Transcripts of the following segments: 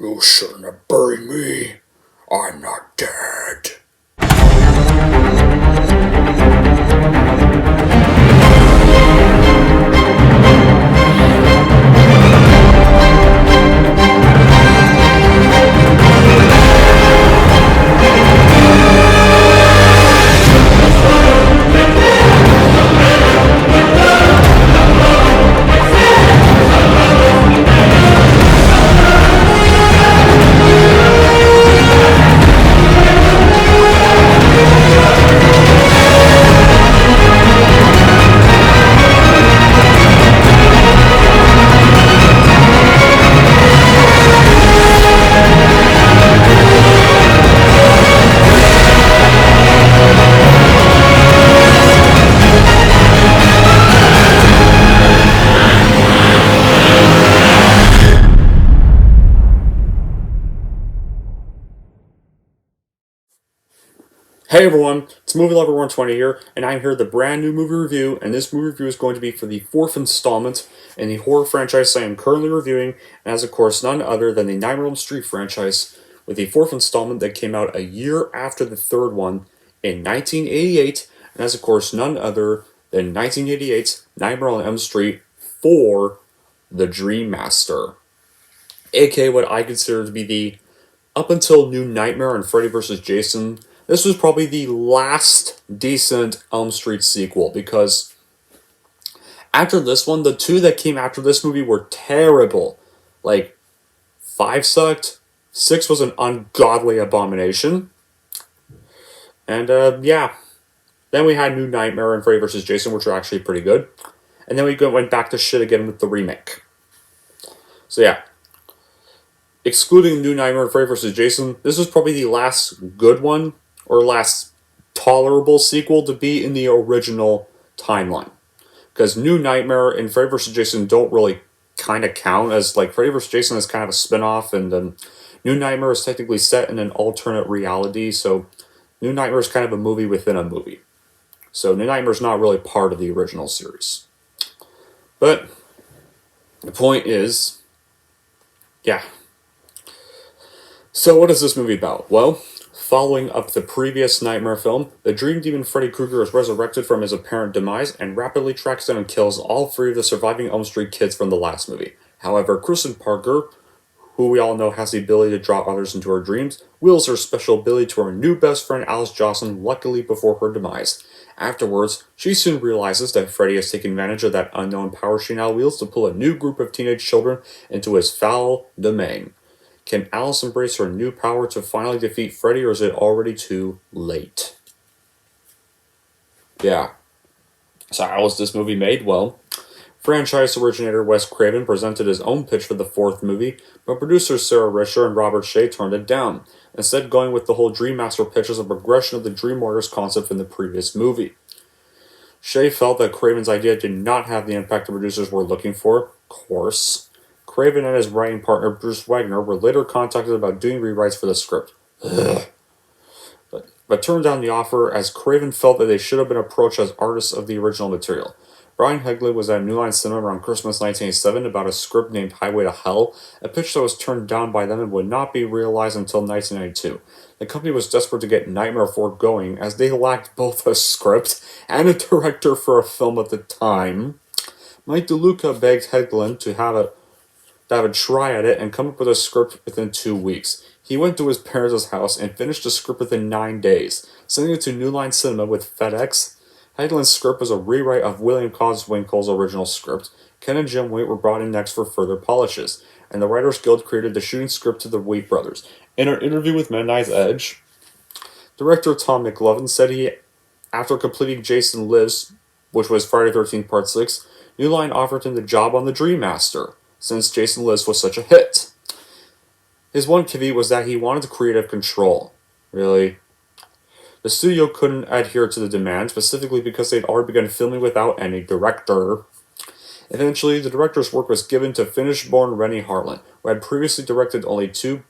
You shouldn't have buried me. I'm not dead. Hey everyone, it's Movie Lover 120 here, and I'm here with a brand new movie review, and this movie review is going to be for the fourth installment in the horror franchise I am currently reviewing, and as of course none other than the Nightmare on Elm Street franchise, with the fourth installment that came out a year after the third one in 1988, and as of course none other than 1988's Nightmare on Elm Street 4, The Dream Master, aka what I consider to be the, up until New Nightmare and Freddy vs. Jason, this was probably the last decent Elm Street sequel, because after this one, the two that came after this movie were terrible. Like, 5 sucked, 6 was an ungodly abomination, and yeah. Then we had New Nightmare and Freddy vs. Jason, which were actually pretty good, and then we went back to shit again with the remake. So yeah. Excluding New Nightmare and Freddy vs. Jason, this was probably the last good one, or last tolerable sequel to be in the original timeline. Because New Nightmare and Freddy vs. Jason don't really kind of count, as like Freddy vs. Jason is kind of a spin-off, and New Nightmare is technically set in an alternate reality, so New Nightmare is kind of a movie within a movie. So New Nightmare is not really part of the original series. But the point is, yeah. So what is this movie about? Well, following up the previous Nightmare film, the Dream Demon Freddy Krueger is resurrected from his apparent demise and rapidly tracks down and kills all 3 of the surviving Elm Street kids from the last movie. However, Kristen Parker, who we all know has the ability to draw others into her dreams, wheels her special ability to her new best friend Alice Johnson, luckily before her demise. Afterwards, she soon realizes that Freddy has taken advantage of that unknown power she now wields to pull a new group of teenage children into his foul domain. Can Alice embrace her new power to finally defeat Freddy, or is it already too late? Yeah. So how was this movie made? Well, franchise originator Wes Craven presented his own pitch for the 4th movie, but producers Sarah Risher and Robert Shea turned it down, instead going with the whole Dream Master pitch as a progression of the Dream Warriors concept from the previous movie. Shea felt that Craven's idea did not have the impact the producers were looking for, of course. Craven and his writing partner Bruce Wagner were later contacted about doing rewrites for the script. But turned down the offer, as Craven felt that they should have been approached as artists of the original material. Brian Hegley was at New Line Cinema around Christmas 1987 about a script named Highway to Hell, a pitch that was turned down by them and would not be realized until 1992. The company was desperate to get Nightmare 4 going, as they lacked both a script and a director for a film at the time. Mike DeLuca begged Heglin to have a try at it and come up with a script within 2 weeks. He went to his parents' house and finished the script within 9 days, sending it to New Line Cinema with FedEx. Heglin's script was a rewrite of William Coswinkle's original script. Ken and Jim Waite were brought in next for further polishes, and the Writers Guild created the shooting script to the Waite brothers. In an interview with Midnight's Edge, director Tom McLovin said he, after completing Jason Lives, which was Friday the 13th Part 6, New Line offered him the job on The Dream Master, since Jason Lives was such a hit. His one caveat was that he wanted creative control. Really? The studio couldn't adhere to the demand, specifically because they'd already begun filming without any director. Eventually, the director's work was given to Finnish-born Rennie Harlin, who had previously directed only 2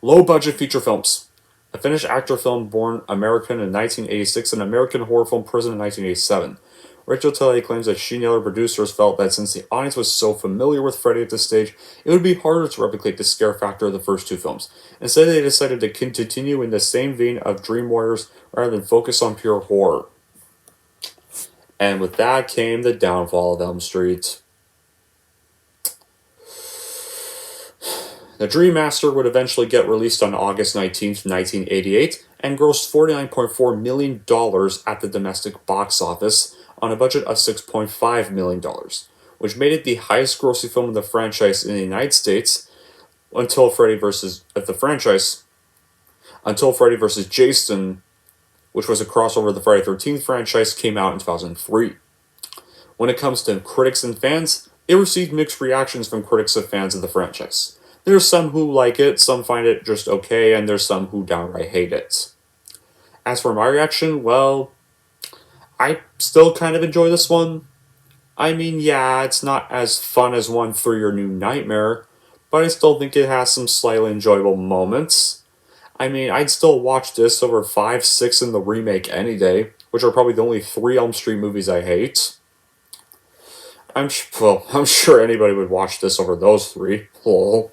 low-budget feature films. A Finnish actor film born American in 1986 and an American horror film Prison in 1987. Rachel Talalay claims that she and the other producers felt that since the audience was so familiar with Freddy at this stage, it would be harder to replicate the scare factor of the first two films. Instead, they decided to continue in the same vein of Dream Warriors rather than focus on pure horror. And with that came the downfall of Elm Street. The Dream Master would eventually get released on August 19th, 1988, and grossed $49.4 million at the domestic box office on a budget of $6.5 million, which made it the highest grossing film of the franchise in the United States until Freddy vs. Jason, which was a crossover of the Friday the 13th franchise, came out in 2003. When it comes to critics and fans, it received mixed reactions from critics and fans of the franchise. There's some who like it, some find it just okay, and there's some who downright hate it. As for my reaction, well, I still kind of enjoy this one. I mean, yeah, it's not as fun as 1-3 or New Nightmare, but I still think it has some slightly enjoyable moments. I mean, I'd still watch this over 5, 6 in the remake any day, which are probably the only 3 Elm Street movies I hate. I'm sure anybody would watch this over those 3. Lol.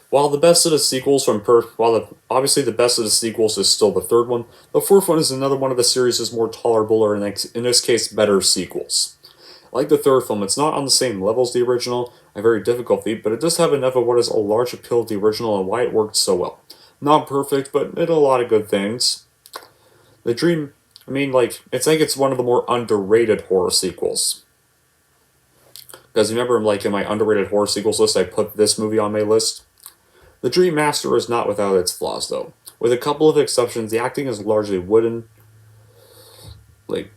While the best of the sequels obviously the best of the sequels is still the third one, the fourth one is another one of the series' more tolerable, or in this case, better sequels. Like the third film, it's not on the same level as the original, a very difficult feat, but it does have enough of what is a large appeal of the original and why it worked so well. Not perfect, but it did a lot of good things. The Dream, it's one of the more underrated horror sequels. Because remember, in my underrated horror sequels list, I put this movie on my list. The Dream Master is not without its flaws, though. With a couple of exceptions, the acting is largely wooden. And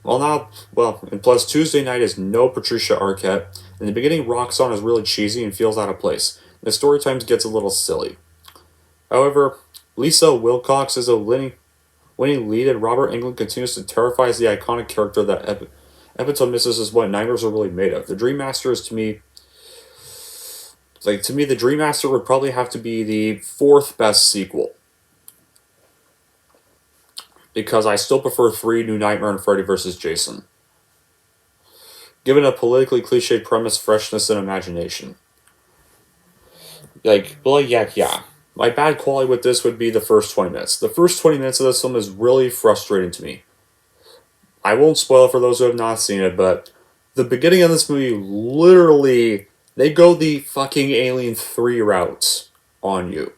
plus Tuesday Night is no Patricia Arquette. In the beginning, Roxanne is really cheesy and feels out of place. The story times gets a little silly. However, Lisa Wilcox is a winning lead, and Robert Englund continues to terrify as the iconic character that epitomizes is what nightmares are really made of. The Dream Master is, to me, the Dream Master would probably have to be the 4th best sequel. Because I still prefer 3, New Nightmare and Freddy vs. Jason. Given a politically cliched premise, freshness, and imagination. My bad quality with this would be the first 20 minutes. The first 20 minutes of this film is really frustrating to me. I won't spoil it for those who have not seen it, but the beginning of this movie literally... They go the fucking Alien 3 route on you.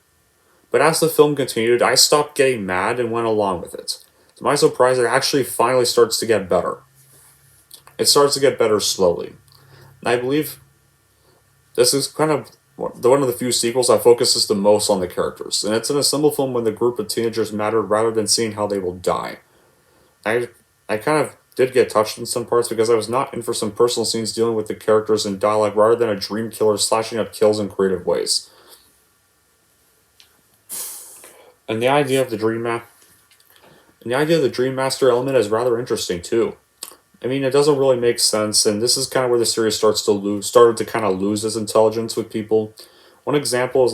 But as the film continued, I stopped getting mad and went along with it. To my surprise, it actually finally starts to get better. It starts to get better slowly. And I believe this is kind of one of the few sequels that focuses the most on the characters. And it's an ensemble film when the group of teenagers matter rather than seeing how they will die. I kind of did get touched in some parts because I was not in for some personal scenes dealing with the characters and dialogue rather than a dream killer slashing up kills in creative ways. And the idea of the Dream Master element is rather interesting too. I mean, it doesn't really make sense, and this is kind of where the series started to lose its intelligence with people. One example is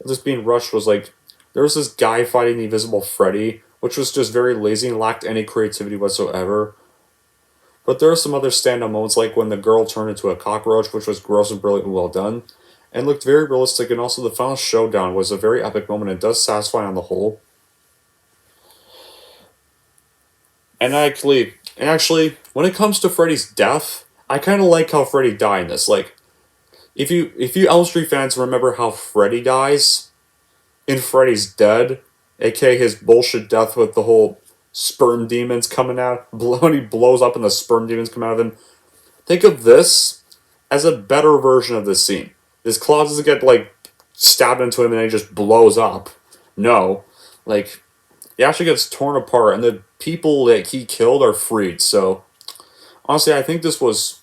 this being rushed was there was this guy fighting the Invisible Freddy, which was just very lazy and lacked any creativity whatsoever. But there are some other standout moments, like when the girl turned into a cockroach, which was gross and brilliant and well done, and looked very realistic, and also the final showdown was a very epic moment and does satisfy on the whole. And actually, when it comes to Freddy's death, I kind of like how Freddy died in this. If you Elm Street fans remember how Freddy dies in Freddy's Dead, aka his bullshit death with the whole sperm demons coming out, when he blows up and the sperm demons come out of him, think of this as a better version of this scene. His claws doesn't get, stabbed into him and then he just blows up. No. He actually gets torn apart, and the people that he killed are freed, so... Honestly, I think this was...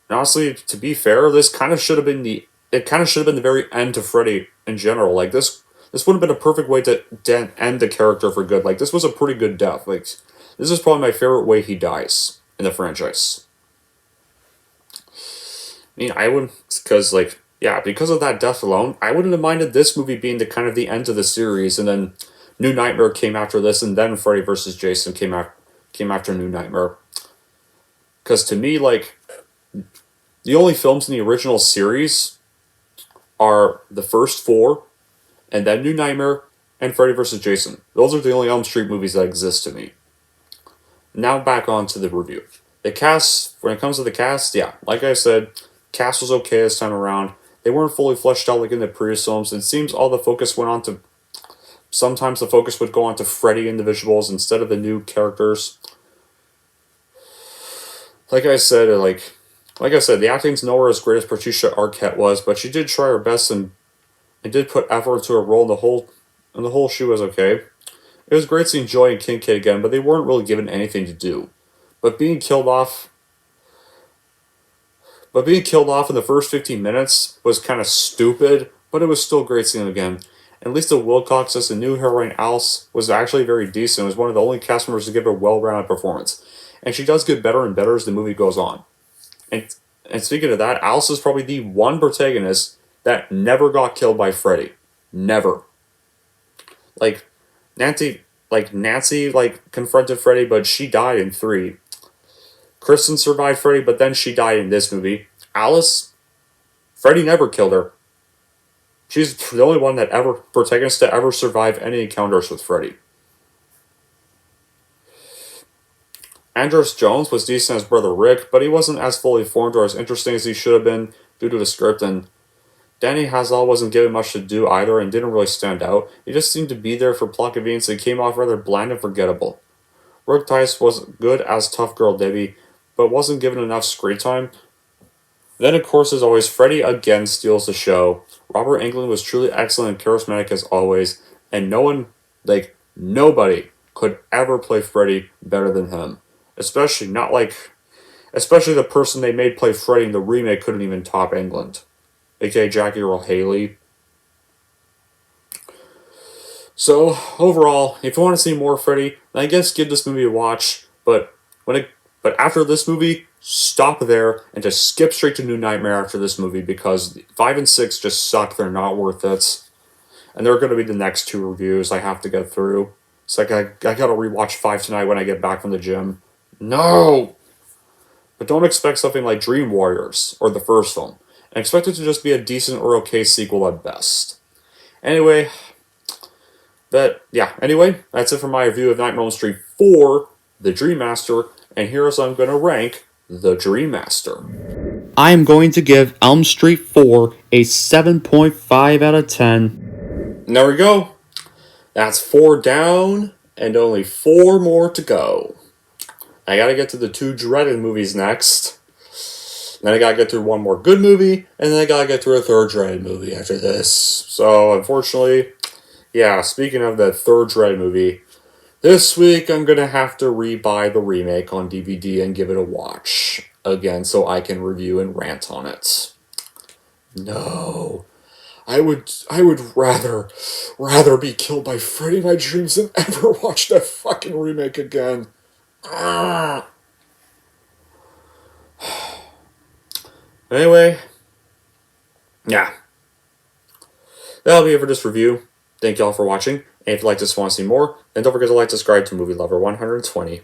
Honestly, to be fair, this kind of should have been the very end to Freddy in general. This would have been a perfect way to end the character for good. This was a pretty good death. This is probably my favorite way he dies in the franchise. I mean, I would... because of that death alone, I wouldn't have minded this movie being the end of the series, and then New Nightmare came after this, and then Freddy vs. Jason came after New Nightmare. Because to me, like, the only films in the original series are the first four, and then New Nightmare, and Freddy vs. Jason. Those are the only Elm Street movies that exist to me. Now back on to the review. The cast, when it comes to the cast, yeah, like I said, cast was okay this time around. They weren't fully fleshed out like in the previous films. It seems all the focus went on to... Sometimes the focus would go on to Freddy individuals instead of the new characters. Like I said, the acting's nowhere as great as Patricia Arquette was, but she did try her best and did put effort into her role, and the whole shoe was okay. It was great seeing Joy and Kincaid again, but they weren't really given anything to do. But being killed off in the first 15 minutes was kind of stupid, but it was still great seeing them again. And Lisa Wilcox as the new heroine Alice was actually very decent. It was one of the only cast members to give a well-rounded performance. And she does get better and better as the movie goes on. And speaking of that, Alice is probably the one protagonist that never got killed by Freddy. Never. Nancy confronted Freddy, but she died in 3. Kristen survived Freddy, but then she died in this movie. Alice, Freddy never killed her. She's the only one protagonist to ever survive any encounters with Freddy. Andros Jones was decent as Brother Rick, but he wasn't as fully formed or as interesting as he should have been due to the script, and Danny Hazal wasn't given much to do either and didn't really stand out. He just seemed to be there for plot convenience and came off rather bland and forgettable. Brooke Tice was good as Tough Girl Debbie, but wasn't given enough screen time. Then, of course, as always, Freddy again steals the show. Robert Englund was truly excellent and charismatic as always, and nobody could ever play Freddy better than him. Especially the person they made play Freddy in the remake couldn't even top Englund, aka Jackie Earle Haley. So, overall, if you want to see more Freddy, then I guess give this movie a watch, but after this movie, stop there and just skip straight to New Nightmare after this movie, because 5 and 6 just suck, they're not worth it. And they're going to be the next 2 reviews I have to get through. It's like I gotta rewatch 5 tonight when I get back from the gym. No! But don't expect something like Dream Warriors, or the first film, and expect it to just be a decent or okay sequel at best. Anyway, that's it for my review of Nightmare on Elm Street 4, The Dream Master, and here's how I'm going to rank The Dream Master. I am going to give Elm Street 4 a 7.5 out of 10. And there we go. That's 4 down, and only 4 more to go. I gotta get to the 2 dreaded movies next. Then I gotta get through 1 more good movie, and then I gotta get through a 3rd dreaded movie after this. So, unfortunately, yeah, speaking of the 3rd dreaded movie, this week I'm gonna have to rebuy the remake on DVD and give it a watch again so I can review and rant on it. No. I would rather be killed by Freddy in my dreams than ever watch that fucking remake again. Anyway, yeah. That'll be it for this review. Thank y'all for watching. And if you'd like to want to see more, then don't forget to like, subscribe to Movie Lover 120.